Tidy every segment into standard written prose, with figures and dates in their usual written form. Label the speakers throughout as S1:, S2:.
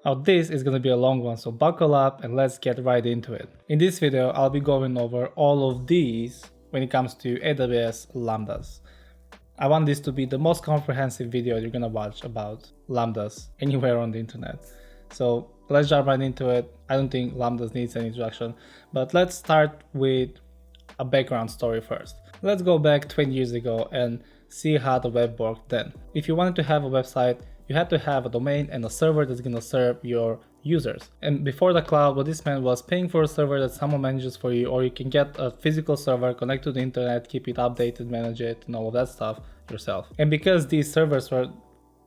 S1: Now this is going to be a long one, so buckle up and let's get right into it. In this video, I'll be going over all of these when it comes to AWS Lambdas. I want this to be the most comprehensive video you're going to watch about Lambdas anywhere on the internet. So let's jump right into it. I don't think Lambdas needs any introduction, but let's start with a background story first. Let's go back 20 years ago and see how the web worked then. If you wanted to have a website, you had to have a domain and a server that's going to serve your users. And before the cloud, what this meant was paying for a server that someone manages for you, or you can get a physical server, connect to the internet, keep it updated, manage it, and all of that stuff yourself. And because these servers were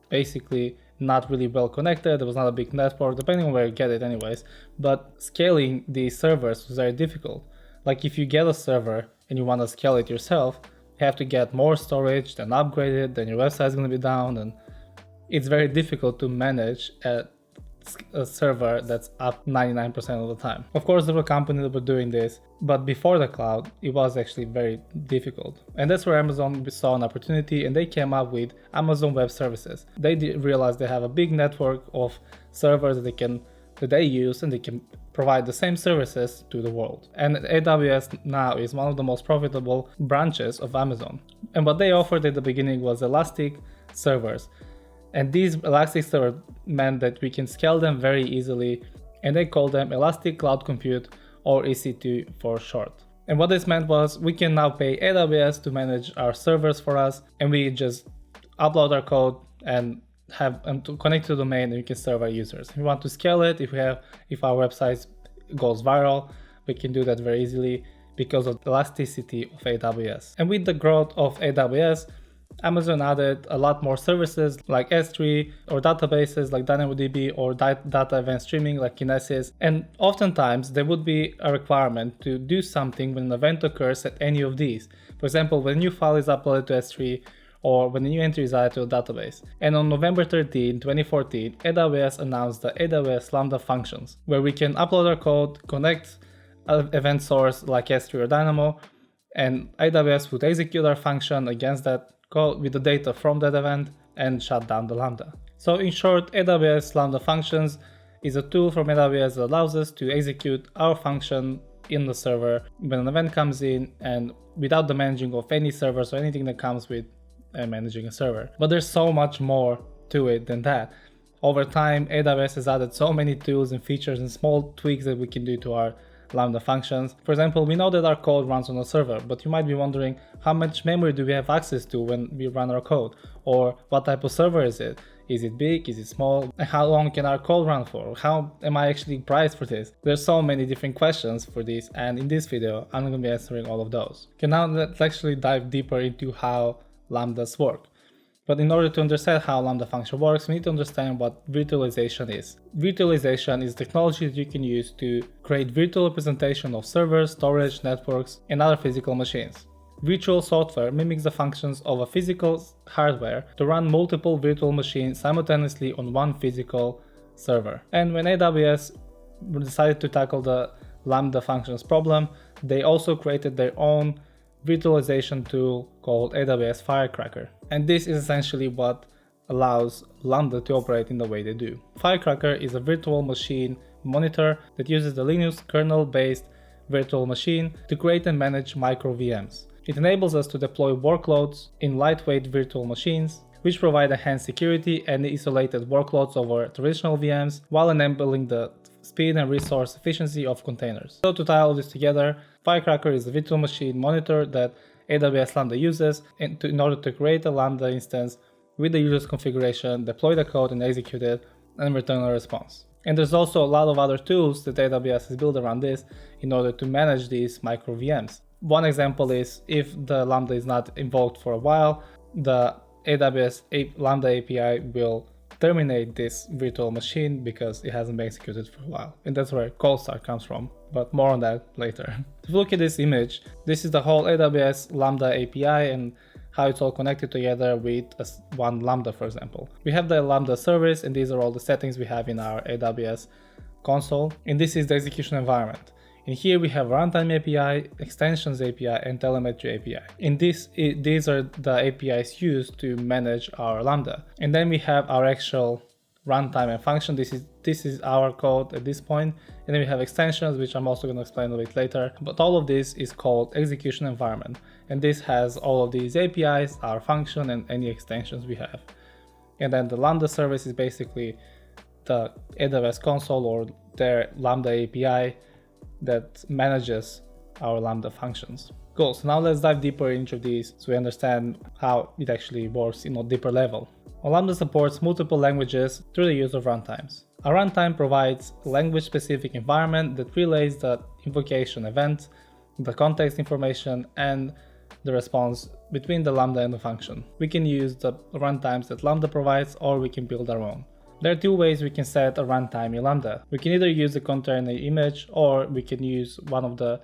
S1: basically not really well connected, there was not a big network, depending on where you get it anyways, but scaling these servers was very difficult. Like if you get a server and you want to scale it yourself, you have to get more storage, then upgrade it, then your website is going to be down, and it's very difficult to manage a server that's up 99% of the time. Of course, there were companies that were doing this, but before the cloud, it was actually very difficult. And that's where Amazon saw an opportunity and they came up with Amazon Web Services. They realized they have a big network of servers that they use, and they can provide the same services to the world. And AWS now is one of the most profitable branches of Amazon. And what they offered at the beginning was elastic servers. And these elastic servers meant that we can scale them very easily, and they call them Elastic Cloud Compute, or EC2 for short. And what this meant was we can now pay AWS to manage our servers for us, and we just upload our code and to connect to the domain, and we can serve our users. If we want to scale it, if our website goes viral, we can do that very easily because of the elasticity of AWS. And with the growth of AWS, Amazon added a lot more services like S3, or databases like DynamoDB, or data event streaming like Kinesis. And oftentimes there would be a requirement to do something when an event occurs at any of these. For example, when a new file is uploaded to S3, or when a new entry is added to a database. And on November 13, 2014, AWS announced the AWS Lambda Functions, where we can upload our code, connect an event source like S3 or Dynamo, and AWS would execute our function against that code with the data from that event and shut down the Lambda. So in short, AWS Lambda Functions is a tool from AWS that allows us to execute our function in the server when an event comes in, and without the managing of any servers or anything that comes with managing a server. But there's so much more to it than that. Over time, AWS has added so many tools and features and small tweaks that we can do to our Lambda functions. For example, we know that our code runs on a server, but you might be wondering how much memory do we have access to when we run our code, or what type of server is it? Is it big? Is it small? And how long can our code run for? How am I actually priced for this? There's so many different questions for this, and in this video, I'm going to be answering all of those. Okay, now let's actually dive deeper into how Lambdas work. But in order to understand how Lambda function works, we need to understand what virtualization is. Virtualization is technology that you can use to create virtual representation of servers, storage, networks, and other physical machines. Virtual software mimics the functions of a physical hardware to run multiple virtual machines simultaneously on one physical server. And when AWS decided to tackle the Lambda functions problem, they also created their own virtualization tool called AWS Firecracker. And this is essentially what allows Lambda to operate in the way they do. Firecracker is a virtual machine monitor that uses the Linux kernel-based virtual machine to create and manage micro VMs. It enables us to deploy workloads in lightweight virtual machines, which provide enhanced security and isolated workloads over traditional VMs, while enabling the speed and resource efficiency of containers. So to tie all this together, Firecracker is a virtual machine monitor that AWS Lambda uses in order to create a Lambda instance with the user's configuration, deploy the code and execute it, and return a response. And there's also a lot of other tools that AWS has built around this in order to manage these micro VMs. One example is if the Lambda is not invoked for a while, the AWS Lambda API will terminate this virtual machine because it hasn't been executed for a while. And that's where cold start comes from, but more on that later. If you look at this image, this is the whole AWS Lambda API and how it's all connected together with one Lambda, for example. We have the Lambda service, and these are all the settings we have in our AWS console. And this is the execution environment. And here we have Runtime API, Extensions API, and Telemetry API. And these are the APIs used to manage our Lambda. And then we have our actual runtime and function. This is our code at this point. And then we have extensions, which I'm also going to explain a bit later. But all of this is called execution environment. And this has all of these APIs, our function, and any extensions we have. And then the Lambda service is basically the AWS console or their Lambda API that manages our Lambda functions. Cool, so now let's dive deeper in each of these so we understand how it actually works in a deeper level. Well, Lambda supports multiple languages through the use of runtimes. A runtime provides a language-specific environment that relays the invocation event, the context information, and the response between the Lambda and the function. We can use the runtimes that Lambda provides, or we can build our own. There are two ways we can set a runtime in Lambda. We can either use the container image, or we can use one of the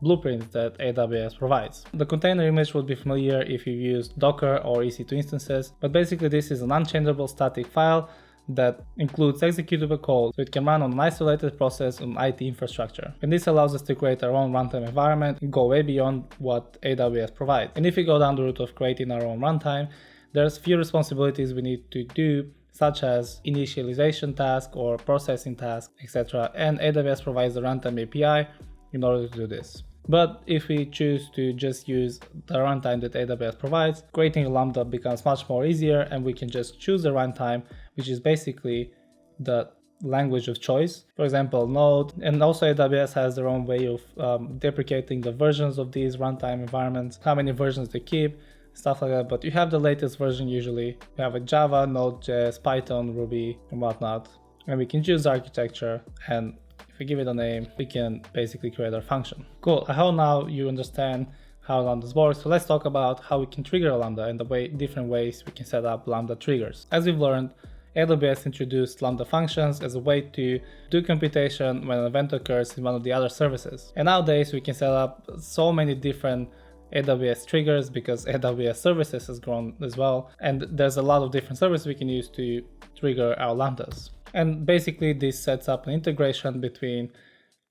S1: blueprints that AWS provides. The container image would be familiar if you use Docker or EC2 instances, but basically this is an unchangeable static file that includes executable code, so it can run on an isolated process on IT infrastructure. And this allows us to create our own runtime environment and go way beyond what AWS provides. And if we go down the route of creating our own runtime, there's few responsibilities we need to do, such as initialization task or processing task, etc. And AWS provides the runtime API in order to do this. But if we choose to just use the runtime that AWS provides, creating a Lambda becomes much more easier, and we can just choose the runtime, which is basically the language of choice. For example, Node, and also AWS has their own way of deprecating the versions of these runtime environments, how many versions they keep, stuff like that. But you have the latest version usually. You have a Java, Node.js, Python, Ruby, and whatnot. And we can choose the architecture, and if we give it a name, we can basically create our function. Cool, I hope now you understand how Lambdas work. So let's talk about how we can trigger a Lambda and the different ways we can set up Lambda triggers. As we've learned, AWS introduced Lambda Functions as a way to do computation when an event occurs in one of the other services. And nowadays we can set up so many different AWS triggers because AWS services has grown as well. And there's a lot of different services we can use to trigger our Lambdas. And basically this sets up an integration between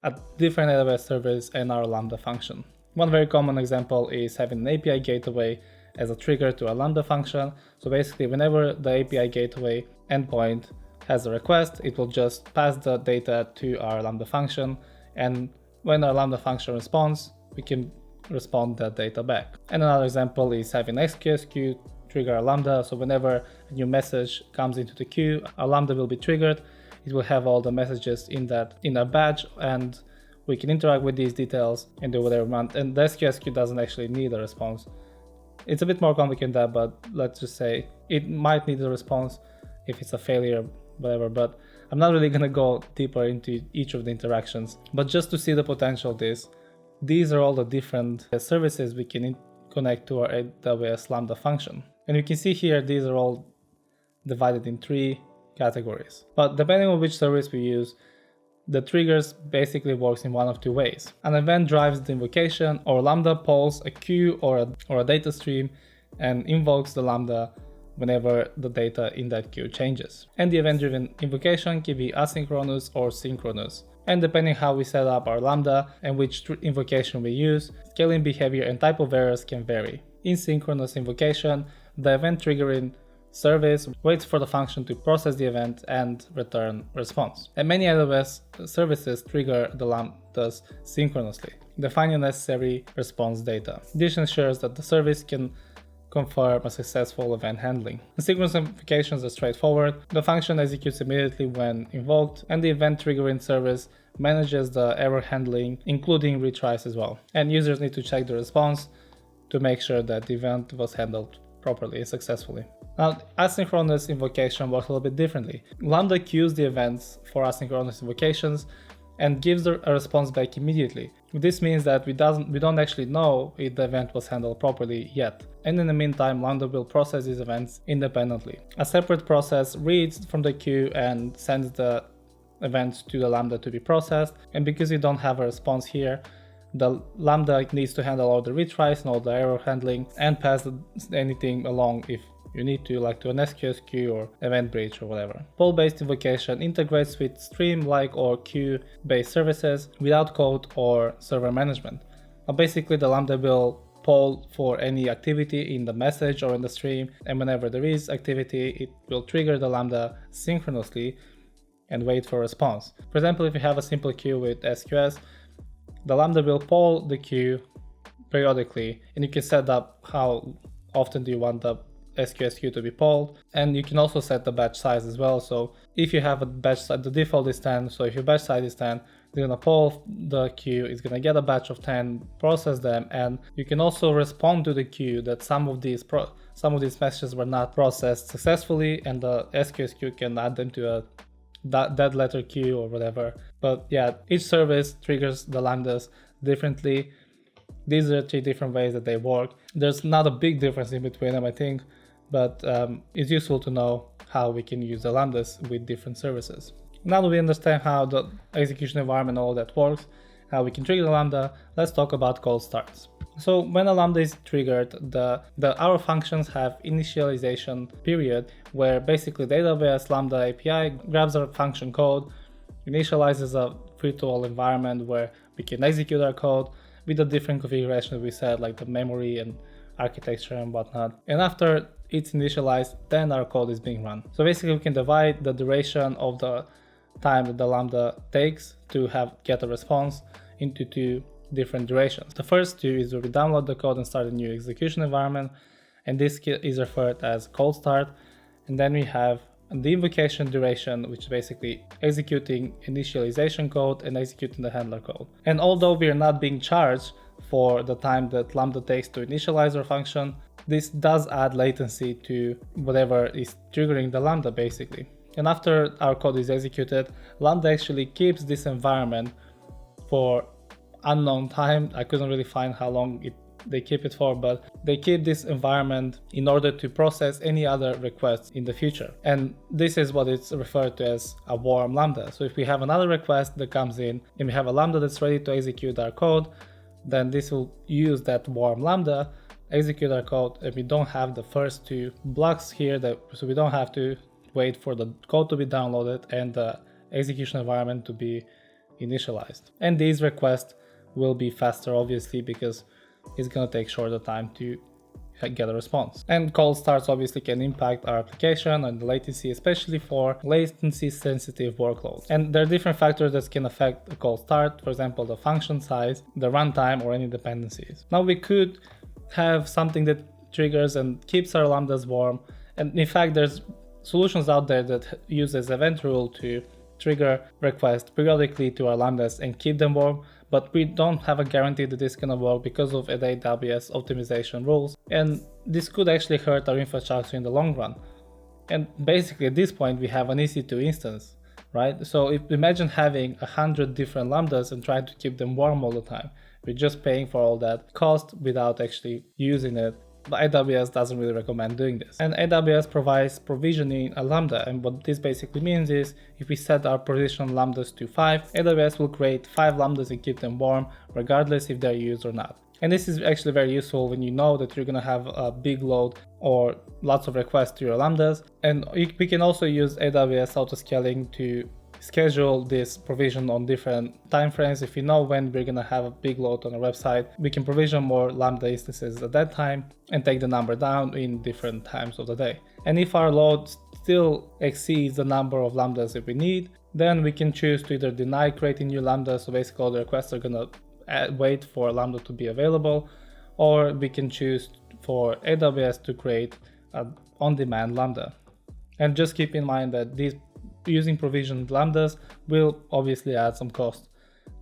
S1: a different AWS service and our Lambda function. One very common example is having an API gateway as a trigger to a Lambda function. So basically whenever the API gateway endpoint has a request, it will just pass the data to our Lambda function. And when our Lambda function responds, we can respond that data back. And another example is having XQS queue trigger a Lambda. So whenever a new message comes into the queue, a Lambda will be triggered. It will have all the messages in a batch, and we can interact with these details and do whatever we want. And the SQS queue doesn't actually need a response. It's a bit more complicated than that, but let's just say it might need a response if it's a failure, whatever. But I'm not really gonna go deeper into each of the interactions. But just to see the potential of this, these are all the different services we can connect to our AWS Lambda function. And you can see here, these are all divided in 3 categories. But depending on which service we use, the triggers basically works in one of 2 ways. An event drives the invocation, or Lambda polls a queue or a data stream and invokes the Lambda whenever the data in that queue changes. And the event-driven invocation can be asynchronous or synchronous. And depending how we set up our Lambda and which invocation we use, scaling behavior and type of errors can vary. In synchronous invocation, the event triggering service waits for the function to process the event and return response. And many AWS services trigger the Lambdas synchronously, defining necessary response data. This ensures that the service can confirm a successful event handling. The synchronous invocations are straightforward. The function executes immediately when invoked, and the event triggering service manages the error handling, including retries as well. And users need to check the response to make sure that the event was handled properly and successfully. Now, asynchronous invocation works a little bit differently. Lambda queues the events for asynchronous invocations and gives a response back immediately. This means that we don't actually know if the event was handled properly yet. And in the meantime, Lambda will process these events independently. A separate process reads from the queue and sends the events to the Lambda to be processed. And because you don't have a response here, the Lambda needs to handle all the retries and all the error handling and pass anything along if you need to, like to an SQS queue or event bridge or whatever. Poll-based invocation integrates with stream-like or queue-based services without code or server management. Now basically the Lambda will poll for any activity in the message or in the stream, and whenever there is activity, it will trigger the Lambda synchronously and wait for a response. For example, if you have a simple queue with SQS, the Lambda will poll the queue periodically, and you can set up how often do you want the SQS queue to be polled, and you can also set the batch size as well. So if you have a batch size, the default is 10, so if your batch size is 10, you're gonna poll the queue, it's gonna get a batch of 10, process them, and you can also respond to the queue that some of these messages were not processed successfully, and the SQS queue can add them to a dead letter queue or whatever. But yeah, each service triggers the Lambdas differently. These are 3 different ways that they work. There's not a big difference in between them, I think, but it's useful to know how we can use the Lambdas with different services. Now that we understand how the execution environment and all that works, how we can trigger the Lambda, let's talk about cold starts. So when a Lambda is triggered, our functions have initialization period, where basically the AWS Lambda API grabs our function code, initializes a virtual environment where we can execute our code with the different configurations we set, like the memory and architecture and whatnot. And after it's initialized, then our code is being run. So basically we can divide the duration of the time that the Lambda takes to get a response into 2 different durations. The first 2 is where we download the code and start a new execution environment, and this is referred as cold start. And then we have the invocation duration, which is basically executing initialization code and executing the handler code. And although we are not being charged for the time that Lambda takes to initialize our function, this does add latency to whatever is triggering the Lambda basically. And after our code is executed, Lambda actually keeps this environment for unknown time. I couldn't really find how long they keep it for, but they keep this environment in order to process any other requests in the future. And this is what it's referred to as a warm Lambda. So if we have another request that comes in and we have a Lambda that's ready to execute our code, then this will use that warm Lambda, execute our code, and we don't have the first 2 blocks here, so we don't have to wait for the code to be downloaded and the execution environment to be initialized. And these requests will be faster, obviously, because it's going to take shorter time to get a response. And cold starts obviously can impact our application and the latency, especially for latency sensitive workloads. And there are different factors that can affect a cold start, for example, the function size, the runtime, or any dependencies. Now we could have something that triggers and keeps our Lambdas warm. And in fact, there's solutions out there that uses event rule to trigger requests periodically to our Lambdas and keep them warm, but we don't have a guarantee that this is gonna work because of AWS optimization rules, and this could actually hurt our infrastructure in the long run. And basically at this point we have an EC2 instance, right? So if imagine having 100 different Lambdas and trying to keep them warm all the time, we're just paying for all that cost without actually using it. But AWS doesn't really recommend doing this. And AWS provides provisioning a Lambda, and what this basically means is if we set our provision Lambdas to 5, AWS will create 5 Lambdas and keep them warm regardless if they're used or not. And this is actually very useful when you know that you're going to have a big load or lots of requests to your Lambdas. And we can also use AWS autoscaling to schedule this provision on different time frames. If we know when we're going to have a big load on our website, we can provision more Lambda instances at that time and take the number down in different times of the day. And if our load still exceeds the number of Lambdas that we need, then we can choose to either deny creating new Lambdas, so basically all the requests are going to wait for Lambda to be available, or we can choose for AWS to create an on-demand Lambda. And just keep in mind that these using provisioned Lambdas will obviously add some cost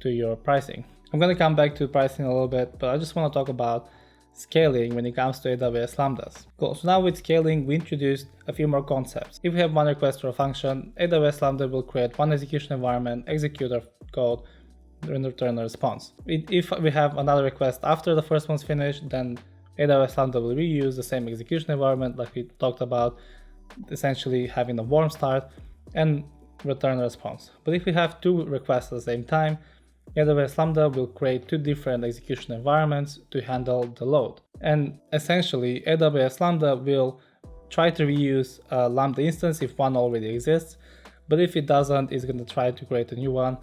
S1: to your pricing. I'm going to come back to pricing a little bit, but I just want to talk about scaling when it comes to AWS Lambdas. Cool. So now with scaling, we introduced a few more concepts. If we have one request or a function, AWS Lambda will create one execution environment, execute our code, and return a response. If we have another request after the first one's finished, then AWS Lambda will reuse the same execution environment like we talked about, essentially having a warm start and return a response. But if we have 2 requests at the same time, AWS Lambda will create 2 different execution environments to handle the load. And essentially, AWS Lambda will try to reuse a Lambda instance if one already exists, but if it doesn't, it's going to try to create a new one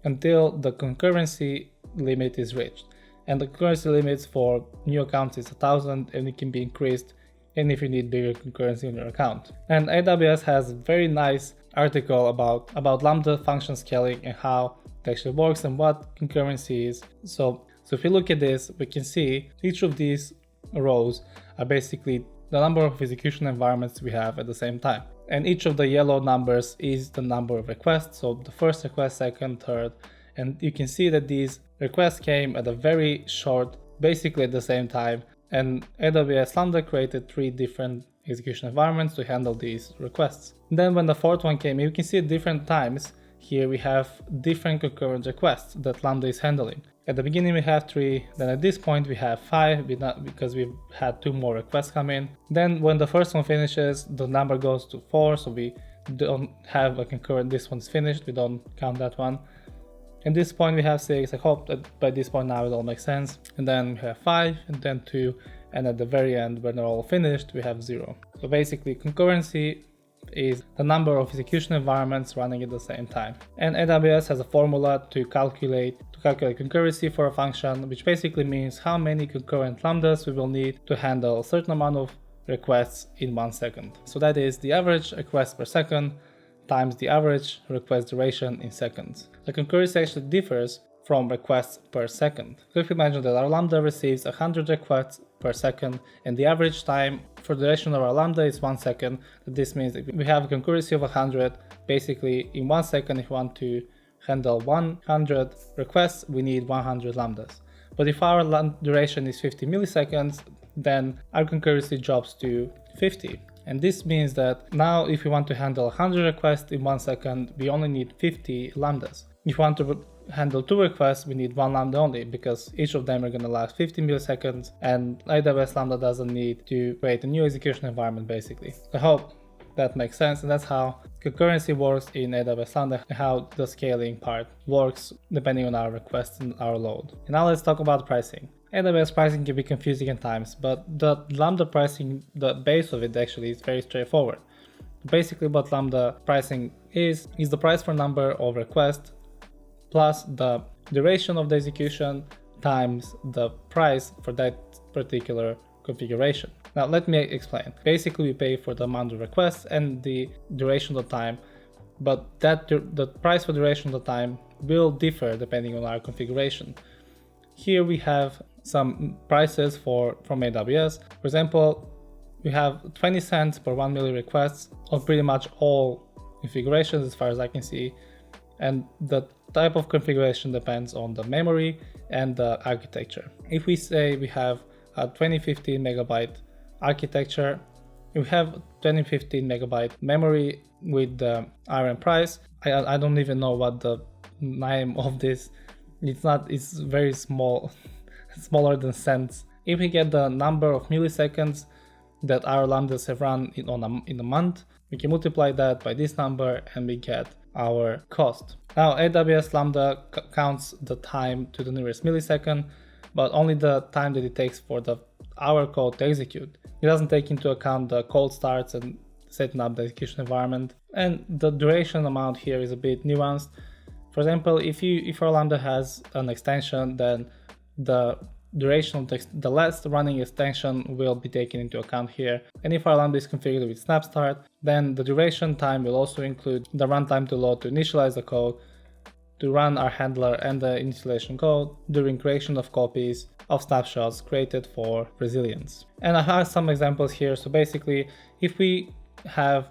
S1: until the concurrency limit is reached. And the concurrency limits for new accounts is 1000, and it can be increased and if you need bigger concurrency in your account. And AWS has a very nice article about Lambda function scaling and how it actually works and what concurrency is. So if you look at this, we can see each of these rows are basically the number of execution environments we have at the same time. And each of the yellow numbers is the number of requests. So the first request, second, third, and you can see that these requests came at a very short, basically at the same time. And AWS Lambda created 3 different execution environments to handle these requests. Then when the fourth one came, you can see at different times, here we have different concurrent requests that Lambda is handling. At the beginning we have 3, then at this point we have 5 because we've had 2 more requests come in. Then when the first one finishes, the number goes to 4, so we don't have a concurrent, this one's finished, we don't count that one. At this point we have 6, I hope that by this point now it all makes sense. And then we have 5, and then 2, and at the very end when they're all finished we have 0. So basically concurrency is the number of execution environments running at the same time. And AWS has a formula to calculate concurrency for a function, which basically means how many concurrent lambdas we will need to handle a certain amount of requests in 1 second. So that is the average request per second times the average request duration in seconds. The concurrency actually differs from requests per second. So if you imagine that our Lambda receives 100 requests per second and the average time for the duration of our Lambda is 1 second, this means that we have a concurrency of 100. Basically in 1 second, if we want to handle 100 requests, we need 100 Lambdas. But if our duration is 50 milliseconds, then our concurrency drops to 50. And this means that now if we want to handle 100 requests in 1 second, we only need 50 Lambdas. If we want to handle 2 requests, we need 1 Lambda only, because each of them are going to last 50 milliseconds, and AWS Lambda doesn't need to create a new execution environment basically. I hope that makes sense, and that's how concurrency works in AWS Lambda, and how the scaling part works depending on our requests and our load. And now let's talk about pricing. AWS pricing can be confusing at times, but the Lambda pricing, the base of it actually is very straightforward. Basically what Lambda pricing is the price per number of requests plus the duration of the execution times the price for that particular configuration. Now let me explain. Basically we pay for the amount of requests and the duration of the time, but the price for duration of the time will differ depending on our configuration. Here we have some prices from AWS. For example, we have 20 cents per 1 million requests on pretty much all configurations as far as I can see. And the type of configuration depends on the memory and the architecture. If we say we have a 2015 megabyte architecture, we have 2015 megabyte memory with the RM price. I don't even know what the name of this. It's very small, smaller than cents. If we get the number of milliseconds that our lambdas have run in a month, we can multiply that by this number and we get our cost. Now AWS Lambda counts the time to the nearest millisecond, but only the time that it takes for our code to execute. It doesn't take into account the cold starts and setting up the execution environment. And the duration amount here is a bit nuanced. For example, if our Lambda has an extension, then the duration of the last running extension will be taken into account here. And if our Lambda is configured with snap start, then the duration time will also include the runtime to load to initialize the code, to run our handler and the installation code during creation of copies of snapshots created for Resilience. And I have some examples here. So basically, if we have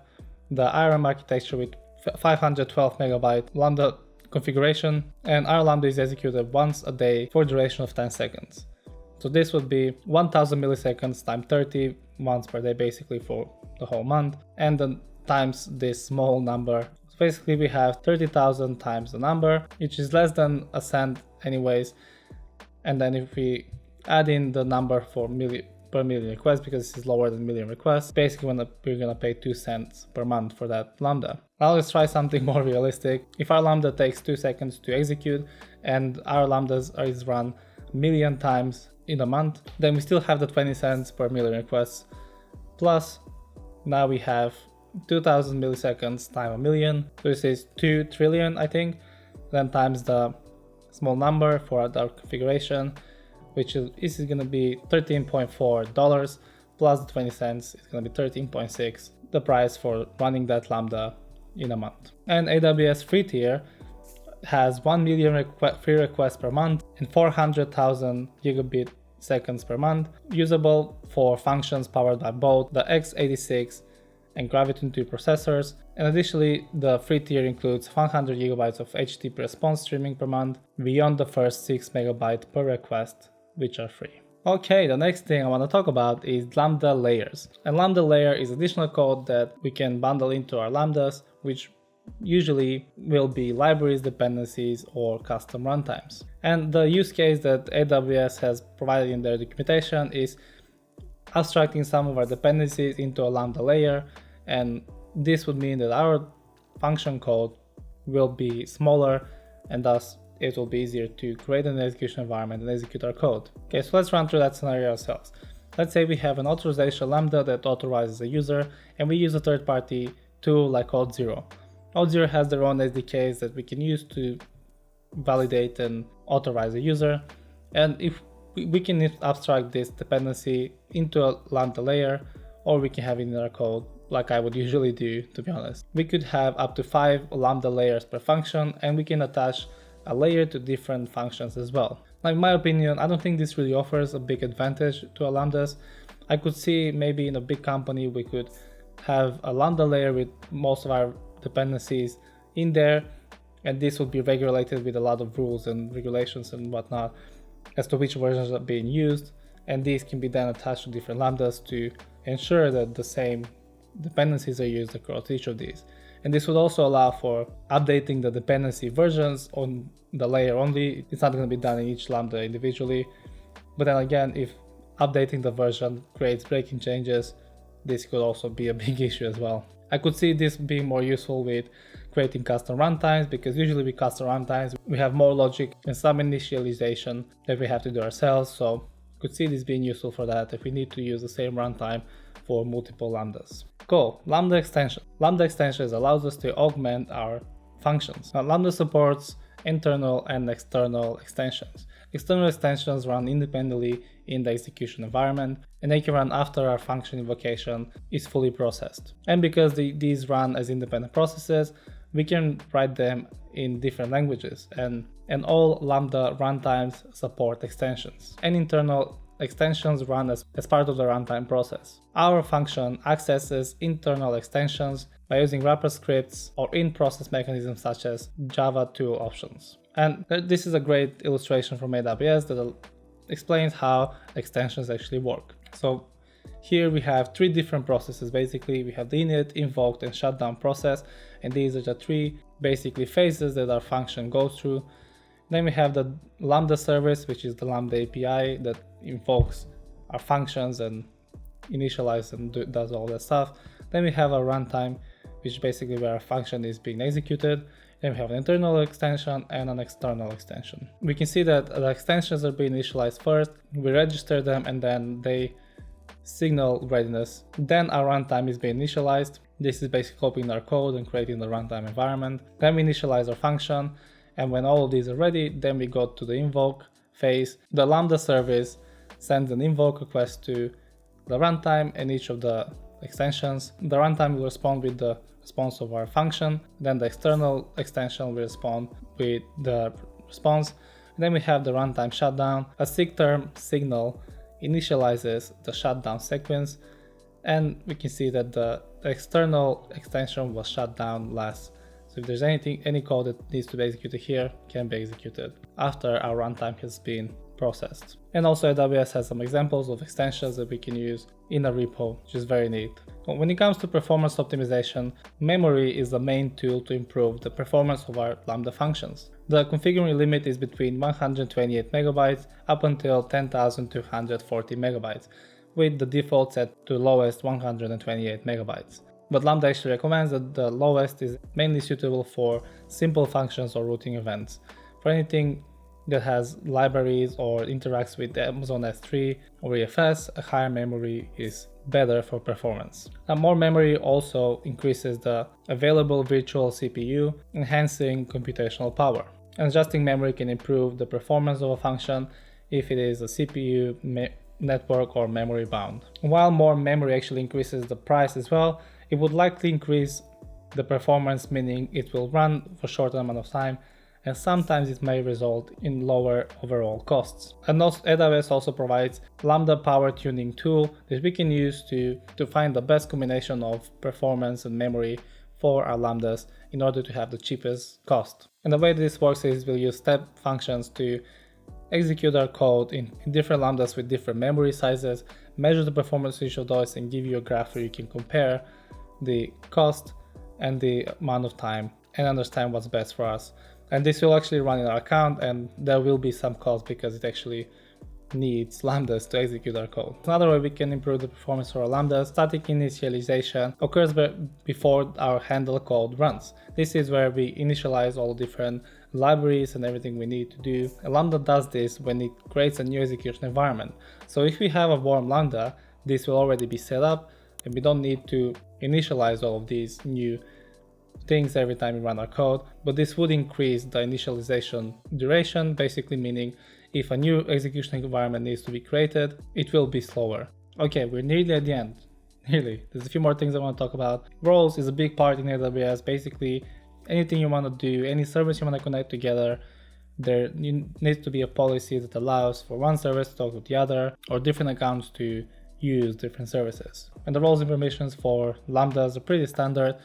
S1: the ARM architecture with 512 megabyte Lambda configuration, and our Lambda is executed once a day for a duration of 10 seconds. So this would be 1000 milliseconds times 30 once per day, basically for the whole month, and then times this small number. So basically we have 30,000 times the number, which is less than a cent anyways. And then if we add in the number for per million requests, because this is lower than million requests, basically we're gonna pay 2 cents per month for that Lambda. Now let's try something more realistic. If our Lambda takes 2 seconds to execute and our Lambdas is run a million times in a month, then we still have the 20 cents per million requests. Plus now we have 2000 milliseconds times a million. So this is 2 trillion, I think. Then times the small number for our configuration. which is going to be $13.4 plus the 20 cents. It's going to be 13.6, the price for running that Lambda in a month. And AWS free tier has 1 million free requests per month and 400,000 gigabit seconds per month, usable for functions powered by both the x86 and Graviton 2 processors. And additionally, the free tier includes 100 gigabytes of HTTP response streaming per month beyond the first 6 megabytes per request, which are free. Okay, the next thing I want to talk about is Lambda Layers. And Lambda Layer is additional code that we can bundle into our Lambdas, which usually will be libraries, dependencies, or custom runtimes. And the use case that AWS has provided in their documentation is abstracting some of our dependencies into a Lambda layer, and this would mean that our function code will be smaller, and thus it will be easier to create an execution environment and execute our code. Okay, so let's run through that scenario ourselves. Let's say we have an authorization Lambda that authorizes a user, and we use a third-party tool like Auth0. Auth0 has their own SDKs that we can use to validate and authorize a user, and if we can abstract this dependency into a Lambda layer, or we can have it in our code like I would usually do, to be honest. We could have up to 5 Lambda layers per function, and we can attach a layer to different functions as well. Now, in my opinion, I don't think this really offers a big advantage to our Lambdas. I could see maybe in a big company we could have a Lambda layer with most of our dependencies in there, and this would be regulated with a lot of rules and regulations and whatnot as to which versions are being used, and these can be then attached to different Lambdas to ensure that the same dependencies are used across each of these. And this would also allow for updating the dependency versions on the layer only. It's not going to be done in each Lambda individually, but then again, if updating the version creates breaking changes, this could also be a big issue as well. I could see this being more useful with creating custom runtimes, because usually with custom runtimes we have more logic and some initialization that we have to do ourselves, so I could see this being useful for that if we need to use the same runtime for multiple Lambdas. Cool. Lambda extension. Lambda extensions allows us to augment our functions. Now, Lambda supports internal and external extensions. External extensions run independently in the execution environment, and they can run after our function invocation is fully processed. And because these run as independent processes, we can write them in different languages, and all Lambda runtimes support extensions. And internal extensions run as part of the runtime process. Our function accesses internal extensions by using wrapper scripts or in-process mechanisms such as Java tool options. And this is a great illustration from AWS that explains how extensions actually work. So here we have 3 different processes. Basically, we have the init, invoked, and shutdown process, and these are the 3 basically phases that our function goes through. Then we have the Lambda service, which is the Lambda API that invokes our functions and initializes and does all that stuff. Then we have a runtime, which is basically where our function is being executed. Then we have an internal extension and an external extension. We can see that the extensions are being initialized first, we register them, and then they signal readiness. Then our runtime is being initialized. This is basically copying our code and creating the runtime environment. Then we initialize our function, and when all of these are ready, then we go to the invoke phase. The Lambda service sends an invoke request to the runtime and each of the extensions. The runtime will respond with the response of our function. Then the external extension will respond with the response. And then we have the runtime shutdown. A SIG-term signal initializes the shutdown sequence, and we can see that the external extension was shut down last. So if there's any code that needs to be executed here, can be executed after our runtime has been processed. And also AWS has some examples of extensions that we can use in a repo, which is very neat. When it comes to performance optimization, memory is the main tool to improve the performance of our Lambda functions. The configuring limit is between 128 megabytes up until 10,240 megabytes, with the default set to lowest 128 megabytes. But Lambda actually recommends that the lowest is mainly suitable for simple functions or routing events. For anything that has libraries or interacts with Amazon S3 or EFS, a higher memory is better for performance. Now, more memory also increases the available virtual CPU, enhancing computational power. And adjusting memory can improve the performance of a function if it is a CPU, network or memory bound. While more memory actually increases the price as well, it would likely increase the performance, meaning it will run for a shorter amount of time, and sometimes it may result in lower overall costs. And also, AWS also provides Lambda power tuning tool that we can use to find the best combination of performance and memory for our Lambdas in order to have the cheapest cost. And the way this works is we'll use step functions to execute our code in different Lambdas with different memory sizes, measure the performance of each of those, and give you a graph where you can compare the cost and the amount of time and understand what's best for us. And this will actually run in our account, and there will be some cost because it actually needs Lambdas to execute our code. Another way we can improve the performance for our Lambdas, static initialization occurs before our handle code runs. This is where we initialize all different libraries and everything we need to do. A Lambda does this when it creates a new execution environment. So if we have a warm Lambda, this will already be set up and we don't need to initialize all of these new things every time we run our code, but this would increase the initialization duration, basically meaning if a new execution environment needs to be created, it will be slower. Okay, we're nearly at the end. Nearly. There's a few more things I want to talk about. Roles is a big part in AWS. Basically, anything you want to do, any service you want to connect together, there needs to be a policy that allows for one service to talk with the other or different accounts to use different services. And the roles informations for Lambdas are pretty standard.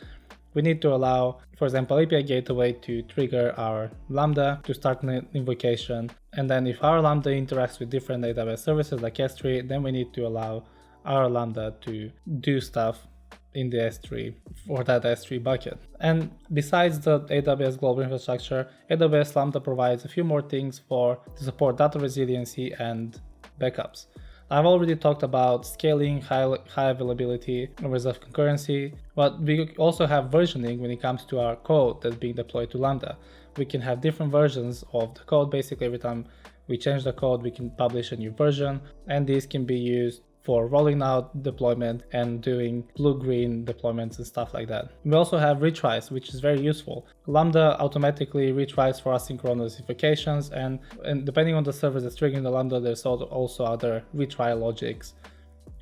S1: We need to allow, for example, API gateway to trigger our Lambda to start an invocation. And then if our Lambda interacts with different AWS services like S3, then we need to allow our Lambda to do stuff in the S3 for that S3 bucket. And besides the AWS global infrastructure, AWS Lambda provides a few more things to support data resiliency and backups. I've already talked about scaling, high availability, and reserve concurrency, but we also have versioning when it comes to our code that's being deployed to Lambda. We can have different versions of the code. Basically, every time we change the code, we can publish a new version, and these can be used for rolling out deployment and doing blue-green deployments and stuff like that. We also have retries, which is very useful. Lambda automatically retries for asynchronous invocations, and depending on the server that's triggering the Lambda, there's also other retry logics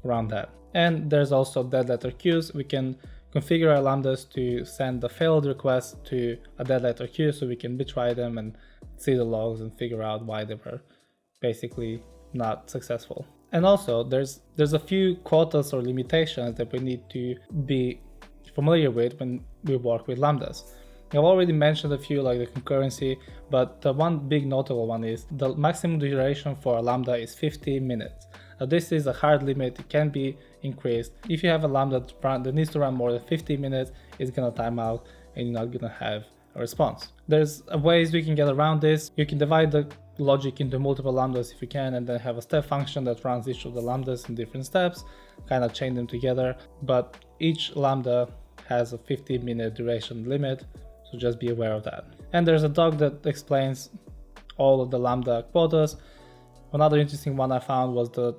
S1: around that. And there's also dead letter queues. We can configure our Lambdas to send the failed request to a dead letter queue so we can retry them and see the logs and figure out why they were basically not successful. And also there's a few quotas or limitations that we need to be familiar with when we work with Lambdas. I've already mentioned a few like the concurrency, but the one big notable one is the maximum duration for a Lambda is 50 minutes. Now this is a hard limit, it can be increased. If you have a Lambda that needs to run more than 50 minutes, it's gonna time out and you're not gonna have a response. There's ways we can get around this. You can divide the logic into multiple Lambdas if you can, and then have a step function that runs each of the Lambdas in different steps, kind of chain them together. But each Lambda has a 50-minute duration limit, so just be aware of that. And there's a doc that explains all of the Lambda quotas. Another interesting one I found was the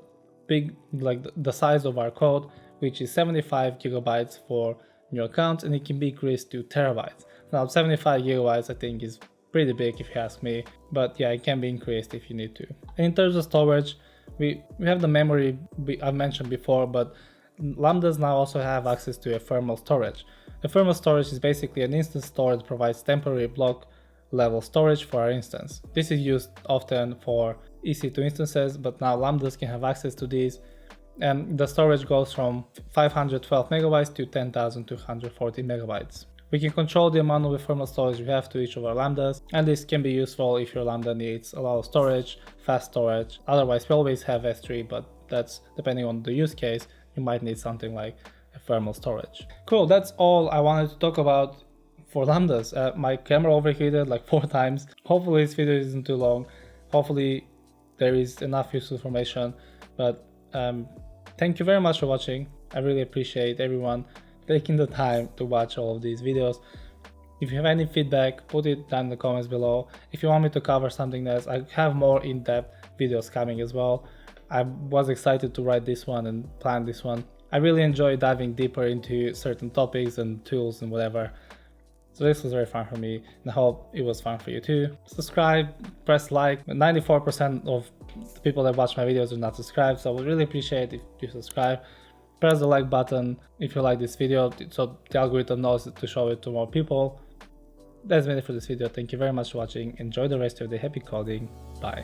S1: size of our code, which is 75 gigabytes for new accounts, and it can be increased to terabytes. Now 75 gigabytes I think is pretty big if you ask me, but yeah, it can be increased if you need to. And in terms of storage, we have the memory I've mentioned before, but Lambdas now also have access to ephemeral storage. Ephemeral storage is basically an instance store that provides temporary block level storage for our instance. This is used often for EC2 instances, but now Lambdas can have access to these, and the storage goes from 512 megabytes to 10,240 megabytes. We can control the amount of ephemeral storage we have to each of our Lambdas, and this can be useful if your Lambda needs a lot of storage, fast storage. Otherwise, we always have S3, but that's depending on the use case, you might need something like ephemeral storage. Cool, that's all I wanted to talk about for Lambdas. My camera overheated like 4 times. Hopefully this video isn't too long. Hopefully there is enough useful information, but thank you very much for watching. I really appreciate everyone taking the time to watch all of these videos. If you have any feedback, put it down in the comments below. If you want me to cover something else, I have more in-depth videos coming as well. I was excited to write this one and plan this one. I really enjoy diving deeper into certain topics and tools and whatever. So this was very fun for me, and I hope it was fun for you too. Subscribe, press like. 94% of the people that watch my videos do not subscribe, so I would really appreciate if you subscribe. Press the like button if you like this video, so the algorithm knows to show it to more people. That's been it for this video. Thank you very much for watching. Enjoy the rest of the day. Happy coding. Bye.